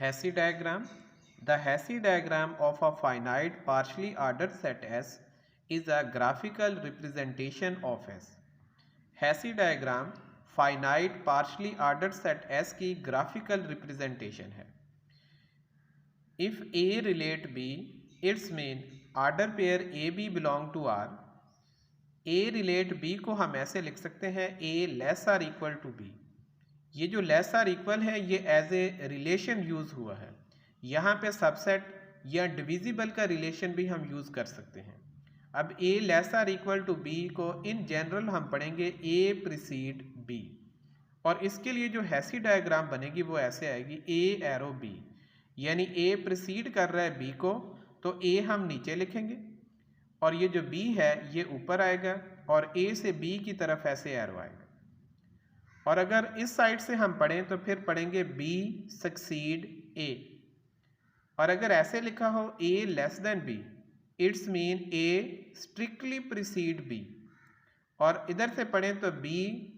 Hasse diagram. The Hasse diagram of a finite partially ordered set S is a graphical representation of S. Hasse diagram finite partially ordered set S की graphical representation है. If A relate B, its mean order pair AB belong to R. A relate B को हम ऐसे लिख सकते हैं A less or equal to B. ये जो लेस आर इक्वल है ये एज ए रिलेशन यूज़ हुआ है. यहाँ पे सबसेट या डिविजिबल का रिलेशन भी हम यूज़ कर सकते हैं. अब A less or equal to B को इन जनरल हम पढ़ेंगे ए प्रीसीड बी, और इसके लिए जो हैसी डायग्राम बनेगी वो ऐसे आएगी ए एरो बी, यानी ए प्रीसीड कर रहा है बी को तो ए हम नीचे लिखेंगे और ये जो बी है ये ऊपर आएगा और ए से बी की तरफ ऐसे एरो आएगा. और अगर इस साइड से हम पढ़ें तो फिर पढ़ेंगे B सक्सीड A, और अगर ऐसे लिखा हो A less than B, it's mean A strictly precede B, और इधर से पढ़ें तो B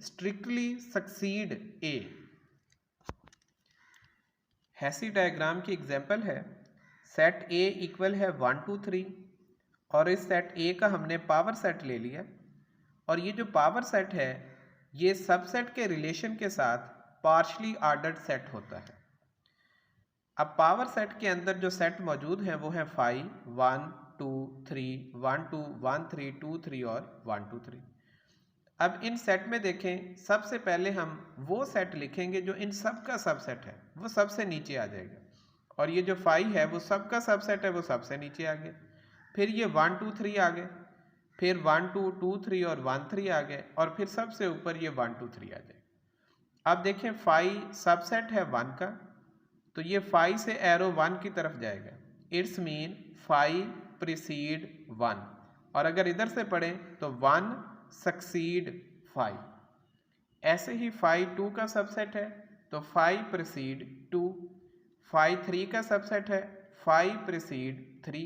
strictly succeed A. Hasse diagram की एग्जांपल है सेट A इक्वल है 1 2 3, और इस सेट A का हमने पावर सेट ले लिया, और ये जो पावर सेट है ये सबसेट के रिलेशन के साथ पार्शली ऑर्डर्ड सेट होता है. अब पावर सेट के अंदर जो सेट मौजूद हैं वो है 5 1 2 3 1 2 1 3 2 3 और 1 2 3. अब इन सेट में देखें, सबसे पहले हम वो सेट लिखेंगे जो इन सब का सबसेट है, वो सबसे नीचे आ जाएगा, और ये जो 5 है वो सब का सबसेट है, वो सबसे नीचे आ गया. फिर ये 1 2 3 आ गए, फिर 1 2 2 3 और 1 3 आ गए, और फिर सबसे ऊपर ये 1 2 3 आ जाए. अब देखें 5 सबसेट है 1 का, तो ये 5 से एरो 1 की तरफ जाएगा, इट्स मीन 5 प्रीसीड 1, और अगर इधर से पढ़ें तो 1 सक्सीड 5. ऐसे ही 5 2 का सबसेट है तो 5 प्रीसीड 2, 5 3 का सबसेट है 5 प्रीसीड 3,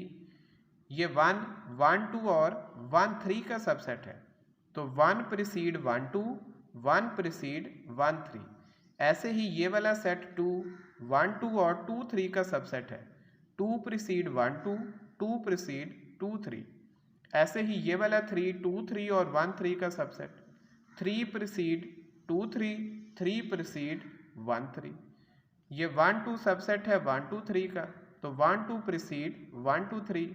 ये 1 1 2 और 1 3 का सबसेट है तो 1 प्रीसीड 1 2, 1 प्रीसीड 1 3. ऐसे ही ये वाला सेट 2 1 2 और 2 3 का सबसेट है 2 प्रीसीड 1 2, 2 प्रीसीड 2 3. ऐसे ही ये वाला 3 2 3 और 1 3 का सबसेट 3 प्रीसीड 2 3, 3 प्रीसीड 1 3. ये 1 2 सबसेट है 1 2 3 का, तो 1 2 प्रीसीड 1 2 3,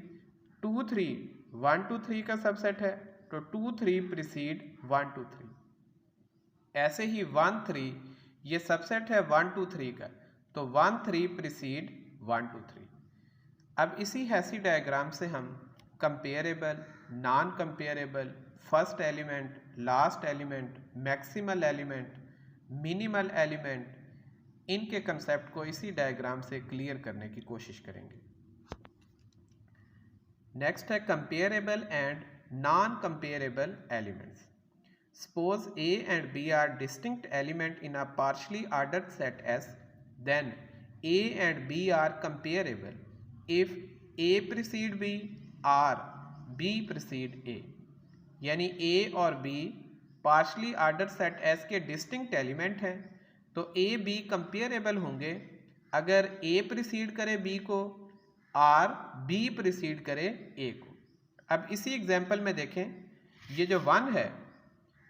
2 3 1 2 3 का सबसेट है तो 2 3 प्रीसीड 1 2 3. ऐसे ही 1 3 ये सबसेट है 1 2 3 का, तो 1 3 प्रीसीड 1 2 3. अब इसी हैसी डायग्राम से हम comparable, non comparable, first element, last element, maximal element, minimal element, इनके कंसेप्ट को इसी डायग्राम से क्लियर करने की कोशिश करेंगे. नेक्स्ट है comparable and non comparable elements. Suppose A and B are distinct element in a partially ordered set S, then A and B are comparable if A precede B or B precede A. यानी A और B partially order set S के distinct element हैं तो A B comparable होंगे अगर A preceded करे B को और B प्रीसीड करे A को. अब इसी एग्जांपल में देखें, ये जो 1 है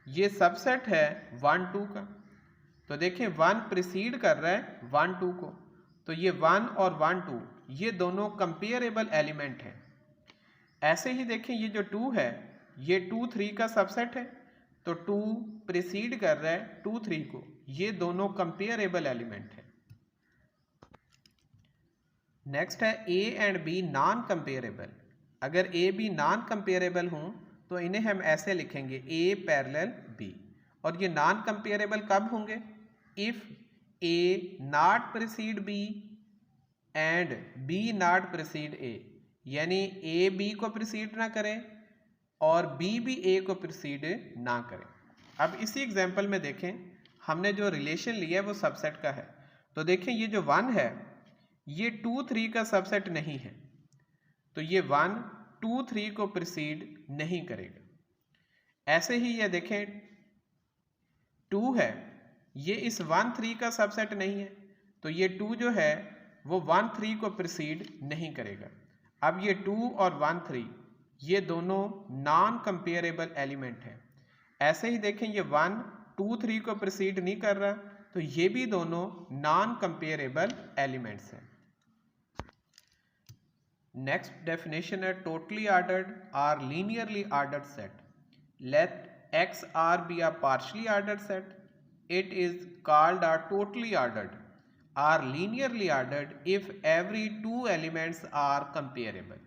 ये सबसेट है 1 2 का, तो देखें 1 प्रीसीड कर रहा है 1 2 को, तो ये 1 और 1 2 ये दोनों कंपेरेबल एलिमेंट हैं. ऐसे ही देखें ये जो 2 है ये 2 3 का सबसेट है, तो 2 प्रीसीड कर रहा है 2 3 को, ये दोनों कंपेरेबल एलिमेंट हैं. नेक्स्ट है A and B non comparable. अगर A B नॉन कंपेरेबल हों तो इन्हें हम ऐसे लिखेंगे A पैरेलल B, और ये नॉन कंपेरेबल कब होंगे? If A not preceded B and B not preceded A, यानी A B को प्रीसीड ना करें और B भी A को प्रीसीड ना करें. अब इसी एग्जांपल में देखें, हमने जो रिलेशन लिया है वो सबसेट का है, तो देखें ये जो 1 है ये 2 3 का सबसेट नहीं है, तो ये 1 2 3 को प्रीसीड नहीं करेगा. ऐसे ही ये देखें 2 है ये इस 1 3 का सबसेट नहीं है, तो ये 2 जो है वो 1 3 को प्रिसीड नहीं करेगा। अब ये 2 और 1 3 ये दोनों नॉन कंपेरेबल एलिमेंट हैं। ऐसे ही देखें ये 1 2 3 को प्रिसीड नहीं कर रहा, तो ये भी दोनों नॉन कंपेरेबल एलिमेंट्स हैं। नेक्स्ट डेफिनेशन है टोटली ऑर्डर्ड और linearly ordered set. Let X R be a partially ordered set, it is called a totally ordered or linearly ordered if every two elements are comparable।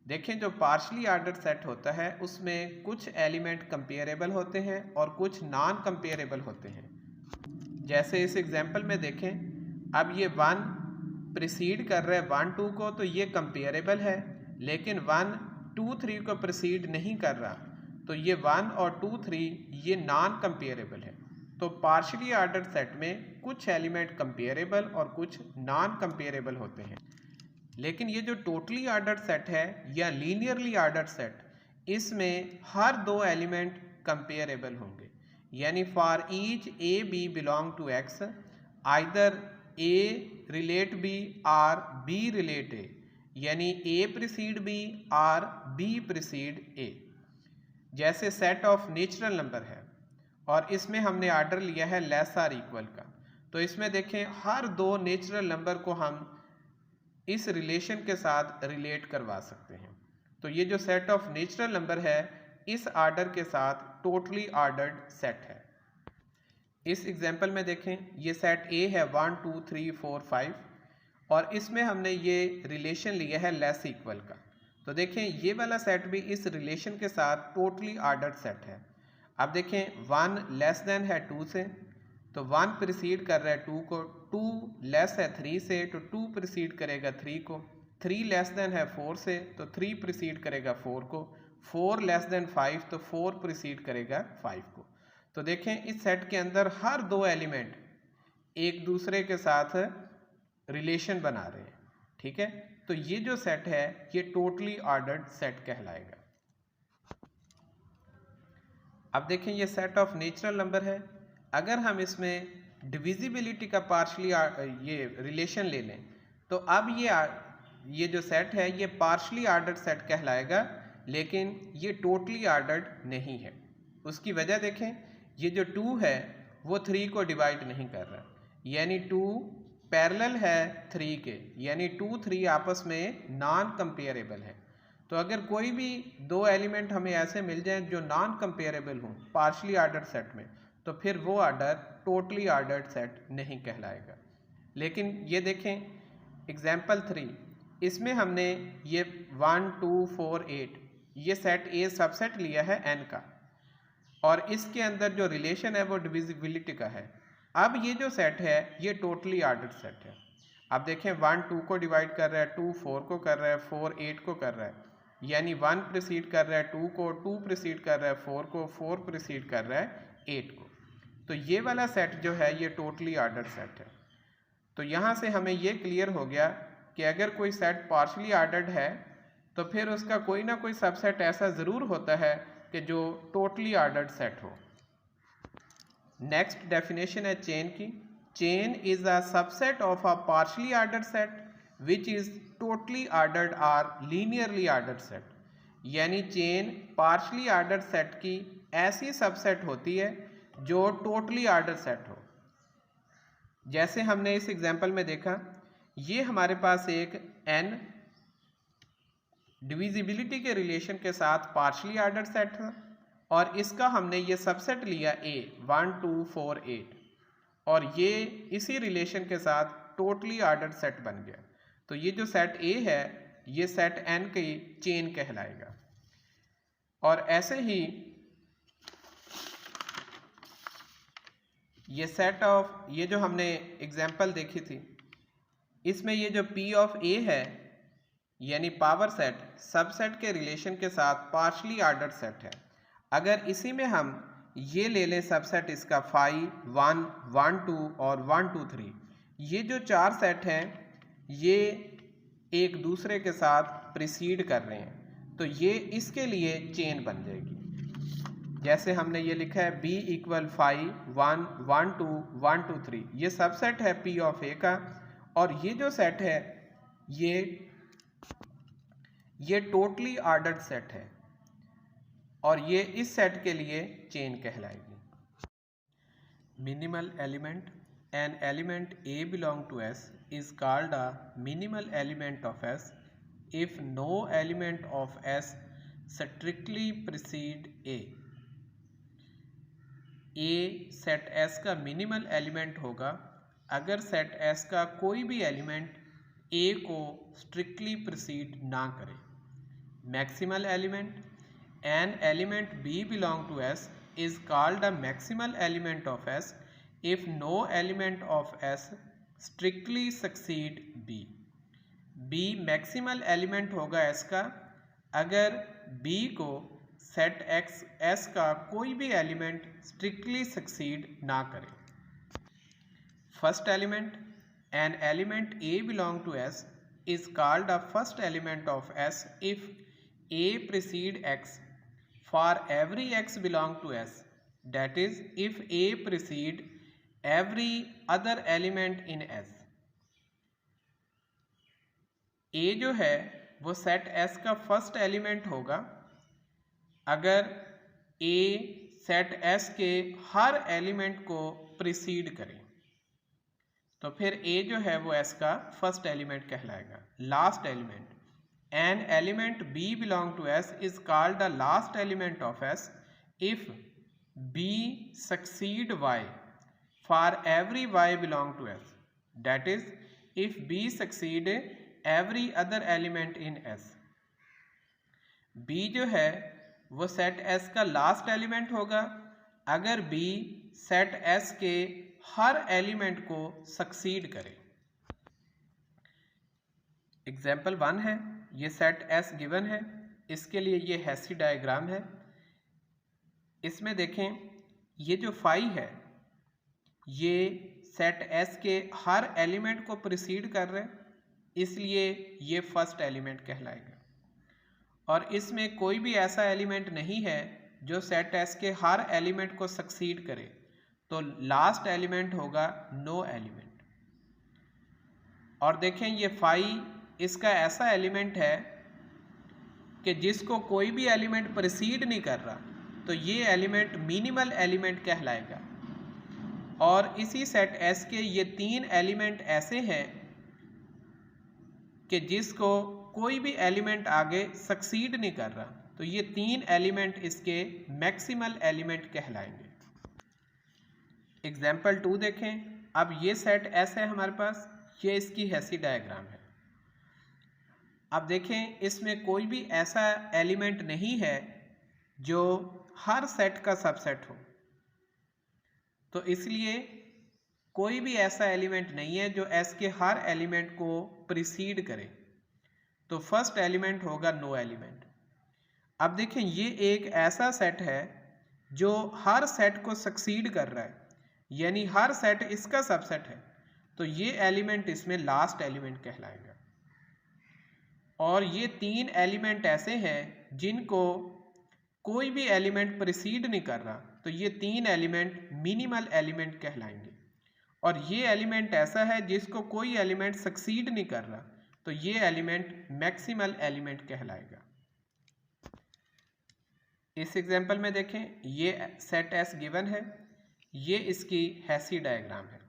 देखें जो partially ordered set होता है उसमें कुछ element comparable होते हैं और कुछ नॉन कंपेरेबल होते हैं। जैसे इस एग्जांपल में देखें, अब ये 1 प्रिसीड कर रहा है 1 2 को, तो ये कंपेरेबल है, लेकिन 1 2 3 को प्रिसीड नहीं कर रहा, तो ये 1 और 2 3 ये नॉन कंपेरेबल है। तो पार्शली ऑर्डर्ड सेट में कुछ एलिमेंट कंपेरेबल और कुछ नॉन कंपेरेबल होते हैं। लेकिन ये जो टोटली ऑर्डर्ड सेट है या लीनियरली ऑर्डर्ड सेट, इसमें हर दो एलिमेंट कंपेरेबल होंगे। यानी for each A B belong to X, either A relate B और बी रिलेट ए, यानी ए प्रिसीड बी और बी प्रिसीड ए। जैसे सेट ऑफ नेचुरल नंबर है और इसमें हमने ऑर्डर लिया है लेस और इक्वल का, तो इसमें देखें हर दो नेचुरल नंबर को हम इस रिलेशन के साथ रिलेट करवा सकते हैं। तो ये जो सेट ऑफ नेचुरल नंबर है इस ऑर्डर के साथ टोटली ऑर्डर्ड सेट है। इस एग्जांपल में देखें ये सेट ए है 1 2 3 4 5 और इसमें हमने ये रिलेशन लिया है लेस इक्वल का। तो देखें ये वाला सेट भी इस रिलेशन के साथ टोटली ऑर्डर्ड सेट है। अब देखें 1 लेस देन है 2 से, तो 1 प्रिसीड कर रहा है 2 को, 2 लेस है 3 से, तो 2 प्रिसीड करेगा 3 को, 3 लेस देन है 4 से, तो 3 प्रिसीड करेगा 4 को, 4 लेस देन 5, तो 4 प्रिसीड करेगा 5 को। तो देखें इस सेट के अंदर हर दो एलिमेंट एक दूसरे के साथ रिलेशन बना रहे हैं, ठीक है। तो ये जो सेट है ये टोटली ऑर्डर्ड सेट कहलाएगा। अब देखें ये सेट ऑफ नेचुरल नंबर है, अगर हम इसमें डिविजिबिलिटी का पार्शली ये रिलेशन ले लें, तो अब ये जो सेट है ये पार्शली ऑर्डर्ड सेट कहलाएगा, लेकिन ये टोटली ऑर्डर्ड नहीं है। उसकी वजह देखें, ये जो 2 है वो 3 को डिवाइड नहीं कर रहा, यानी 2 पैरेलल है 3 के, यानी 2 3 आपस में नॉन कंपेरेबल है। तो अगर कोई भी दो एलिमेंट हमें ऐसे मिल जाएं जो नॉन कंपेरेबल हों पार्शली ऑर्डर्ड सेट में, तो फिर वो ऑर्डर टोटली ऑर्डर्ड सेट नहीं कहलाएगा। लेकिन ये देखें एग्जाम्पल 3, इसमें हमने ये 1 2 4 8 ये सेट ए सबसेट लिया है n का, और इसके अंदर जो रिलेशन है वो डिविजिबिलिटी का है। अब ये जो सेट है ये टोटली ऑर्डर्ड सेट है। अब देखें 1 2 को डिवाइड कर रहा है, 2 4 को कर रहा है, 4 8 को कर रहा है, यानी 1 प्रिसीड कर रहा है 2 को, 2 प्रिसीड कर रहा है 4 को, 4 प्रिसीड कर रहा है 8 को। तो ये वाला सेट जो है ये टोटली ऑर्डर्ड सेट है। तो यहाँ से हमें ये क्लियर हो गया कि अगर कोई सेट पार्शली ऑर्डर्ड है तो फिर उसका कोई ना कोई सबसेट ऐसा ज़रूर होता है कि जो टोटली ऑर्डर्ड सेट हो। नेक्स्ट डेफिनेशन है चेन की। Chain is a subset of a partially ordered set which is totally ordered और लीनियरली ऑर्डर्ड सेट। यानी चेन पार्शली ऑर्डर्ड सेट की ऐसी सबसेट होती है जो टोटली ऑर्डर्ड सेट हो। जैसे हमने इस एग्जांपल में देखा, ये हमारे पास एक n डिविजिबिलिटी के रिलेशन के साथ पार्शली ऑर्डर्ड सेट था, और इसका हमने ये सबसेट लिया a 1 2 4 8, और ये इसी रिलेशन के साथ टोटली ऑर्डर्ड सेट बन गया। तो ये जो सेट a है ये सेट n की चेन कहलाएगा। और ऐसे ही ये सेट ऑफ, ये जो हमने एग्जाम्पल देखी थी, इसमें ये जो P ऑफ A है यानी पावर सेट सबसेट के रिलेशन के साथ पार्शली ऑर्डर्ड सेट है। अगर इसी में हम ये ले लें सबसेट इसका 5 1 1 2 और 1 2 3, ये जो चार सेट हैं ये एक दूसरे के साथ प्रिसीड कर रहे हैं, तो ये इसके लिए चेन बन जाएगी। जैसे हमने ये लिखा है B = 5 1 1 2 1 2 3, ये सबसेट है P ऑफ A का, और ये जो सेट है ये टोटली ऑर्डर्ड सेट है और ये इस सेट के लिए चेन कहलाएगी। Minimal element, an element A belong to S is called a minimal element of S if no element of S strictly precede A। Set S का मिनिमल एलिमेंट होगा अगर सेट S का कोई भी element A को strictly precede ना करे। Maximal element, an element B belong to S is called a maximal element of S if no element of S strictly succeed B। B maximal element होगा S का अगर B को set X S का कोई भी element strictly succeed ना करे। First element, an element A belong to S is called a first element of S if A precede X for every X belong to S, that is if A precede every other element in S। A जो है वो set S का first element होगा अगर A set S के हर element को preceded करे, तो फिर A जो है वो S का फर्स्ट एलिमेंट कहलाएगा। Last element, an element B belong to S is called the last element of S if B succeed Y for every Y belong to S, that is if B succeed every other element in S। B जो है वो set S का last element होगा अगर B set S के हर element को succeed करे। Example 1 है, ये सेट S गिवन है, इसके लिए ये हेसी डायग्राम है। इसमें देखें ये जो फाई है ये सेट S के हर एलिमेंट को प्रीसीड कर रहे हैं, इसलिए ये फर्स्ट एलिमेंट कहलाएगा। और इसमें कोई भी ऐसा एलिमेंट नहीं है जो सेट S के हर एलिमेंट को सक्सीड करे, तो लास्ट एलिमेंट होगा नो एलिमेंट। और देखें ये फाई इसका ऐसा एलिमेंट है कि जिसको कोई भी एलिमेंट प्रीसीड नहीं कर रहा, तो ये एलिमेंट मिनिमल एलिमेंट कहलाएगा। और इसी सेट S के ये 3 एलिमेंट ऐसे हैं कि जिसको कोई भी एलिमेंट आगे सक्सीड नहीं कर रहा, तो ये 3 एलिमेंट इसके मैक्सिमल एलिमेंट कहलाएंगे। एग्जाम्पल 2 देखें। अब ये सेट S है हमारे पास, ये इसकी हेसी डायग्राम है। अब देखें इसमें कोई भी ऐसा एलिमेंट नहीं है जो हर सेट का सबसेट हो, तो इसलिए कोई भी ऐसा एलिमेंट नहीं है जो S के हर एलिमेंट को प्रीसीड करे, तो फर्स्ट एलिमेंट होगा नो एलिमेंट। अब देखें ये एक ऐसा सेट है जो हर सेट को सक्सीड कर रहा है, यानी हर सेट इसका सबसेट है, तो ये एलिमेंट इसमें लास्ट एलिमेंट कहलाएगा। और ये 3 एलिमेंट ऐसे हैं जिनको कोई भी एलिमेंट प्रीसीड नहीं कर रहा, तो ये 3 एलिमेंट मिनिमल एलिमेंट कहलाएंगे। और ये एलिमेंट ऐसा है जिसको कोई एलिमेंट सक्सीड नहीं कर रहा, तो ये एलिमेंट मैक्सिमल एलिमेंट कहलाएगा। इस एग्जांपल में देखें ये सेट S गिवन है, ये इसकी हेसी डायग्राम है।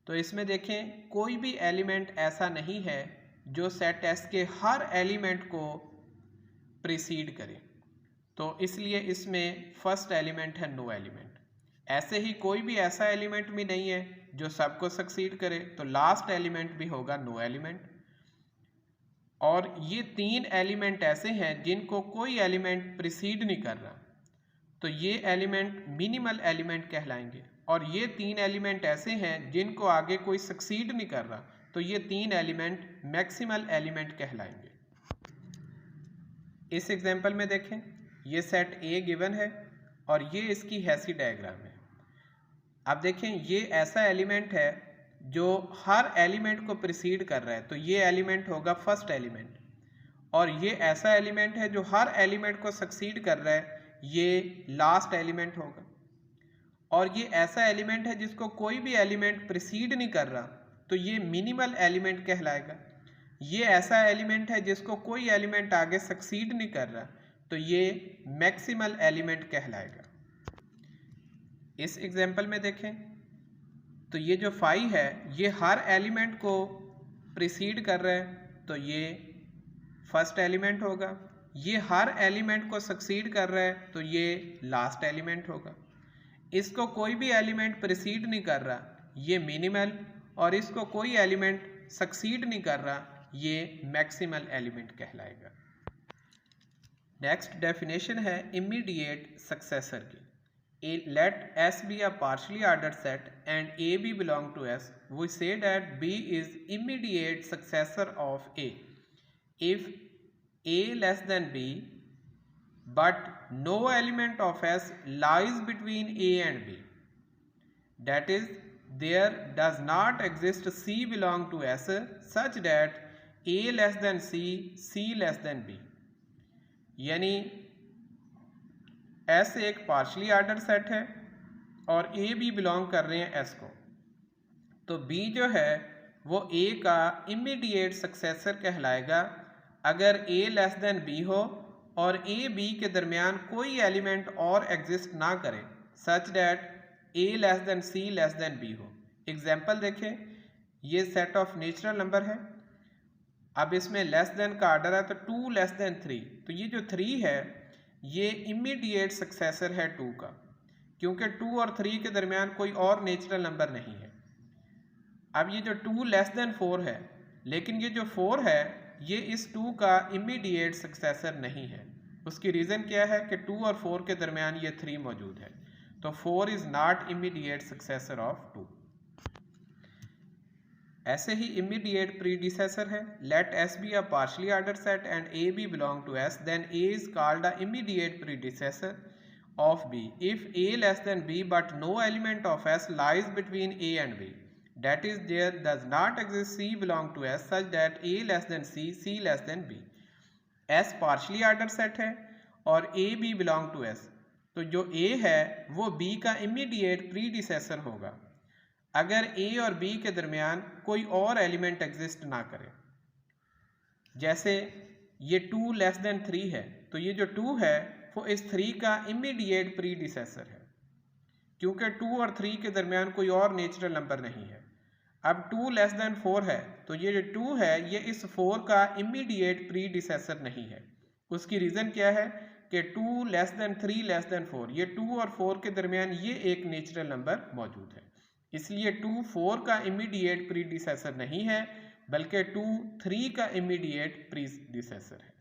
तो इसमें देखें कोई भी एलिमेंट ऐसा नहीं है जो सेट S के हर एलिमेंट को प्रीसीड करे, तो इसलिए इसमें फर्स्ट एलिमेंट है नो एलिमेंट। ऐसे ही कोई भी ऐसा एलिमेंट भी नहीं है जो सबको सक्सीड करे, तो लास्ट एलिमेंट भी होगा नो एलिमेंट। और ये 3 एलिमेंट ऐसे हैं जिनको कोई एलिमेंट प्रीसीड नहीं कर रहा, तो ये एलिमेंट मिनिमल एलिमेंट कहलाएंगे। और ये 3 एलिमेंट ऐसे हैं जिनको आगे कोई सक्सीड नहीं कर रहा, तो ये 3 एलिमेंट मैक्सिमल एलिमेंट कहलाएंगे। इस एग्जांपल में देखें ये सेट A गिवन है और ये इसकी हेसी डायग्राम है। अब देखें ये ऐसा एलिमेंट है जो हर एलिमेंट को प्रीसीड कर रहा है, तो ये एलिमेंट होगा फर्स्ट एलिमेंट। और ये ऐसा एलिमेंट है जो हर एलिमेंट को सक्सीड कर रहा है, ये लास्ट एलिमेंट होगा। और ये ऐसा एलिमेंट है जिसको कोई भी एलिमेंट प्रीसीड नहीं कर रहा, तो ये मिनिमल एलिमेंट कहलाएगा। ये ऐसा एलिमेंट है जिसको कोई एलिमेंट आगे सक्सीड नहीं कर रहा, तो ये मैक्सिमल एलिमेंट कहलाएगा। इस एग्जाम्पल में देखें तो ये जो 5 है ये हर एलिमेंट को प्रीसीड कर रहा है, तो ये फर्स्ट एलिमेंट होगा। ये हर एलिमेंट को सक्सीड कर रहा है, तो ये लास्ट एलिमेंट होगा। इसको कोई भी एलिमेंट प्रीसीड नहीं कर रहा, ये मिनिमल, और इसको कोई एलिमेंट सक्सीड नहीं कर रहा, ये मैक्सिमल एलिमेंट कहलाएगा। नेक्स्ट डेफिनेशन है इमीडिएट सक्सेसर की। Let S be a partially ordered set and A B belong to S. We say that B is immediate successor of A. If A less than B, but no element of S lies between A and B. That is, there does not exist C belong to S such that A less than C, C less than B. यानी S एक partially order set है और A भी belong कर रहे हैं S को, तो B जो है वो A का इमीडिएट सक्सेसर कहलाएगा अगर A लेस देन B हो और A B के दरमियान कोई एलिमेंट और एग्जिस्ट ना करे, such that A less then C less than B हो। एग्जाम्पल देखें, ये सेट ऑफ नेचुरल नंबर है। अब इसमें लेस देन का आर्डर है तो 2 लेस देन 3, तो ये जो 3 है ये इमीडिएट सक्सेसर है 2 का, क्योंकि 2 और 3 के दरमियान कोई और नेचुरल नंबर नहीं है। अब ये जो 2 लेस देन 4 है, लेकिन ये जो 4 है ये इस 2 का इमीडिएट सक्सेसर नहीं है। उसकी रीज़न क्या है कि 2 और 4 के दरमियान ये 3 मौजूद है, तो 4 is not immediate successor of 2। ऐसे ही इमीडिएट प्रीडिसेसर है। Let S be a partially ordered set and A B belong to S, then A is called a immediate predecessor of B if A less than B but no element of S lies between A and B. That is, there does not exist C belong to S such that A less than C, C less than B. S partially ordered set है और A B belong to S, तो जो A है वो B का immediate predecessor होगा अगर A और B के दरमियान कोई और एलिमेंट एग्जिस्ट ना करे। जैसे ये 2 लेस देन 3 है, तो ये जो 2 है वो इस 3 का इमीडिएट प्रीडिसेसर है, क्योंकि 2 और 3 के दरमियान कोई और नेचुरल नंबर नहीं है। अब 2 लेस देन 4 है, तो ये जो 2 है ये इस 4 का इमीडिएट प्रीडिसेसर नहीं है। उसकी रीज़न क्या है कि 2 लेस देन 3 लेस देन 4, ये 2 और 4 के दरमियान ये एक नेचुरल नंबर मौजूद है, इसलिए 2 4 का इमीडिएट प्रीडिसेसर नहीं है, बल्कि 2 3 का इमीडिएट प्रीडिसेसर है।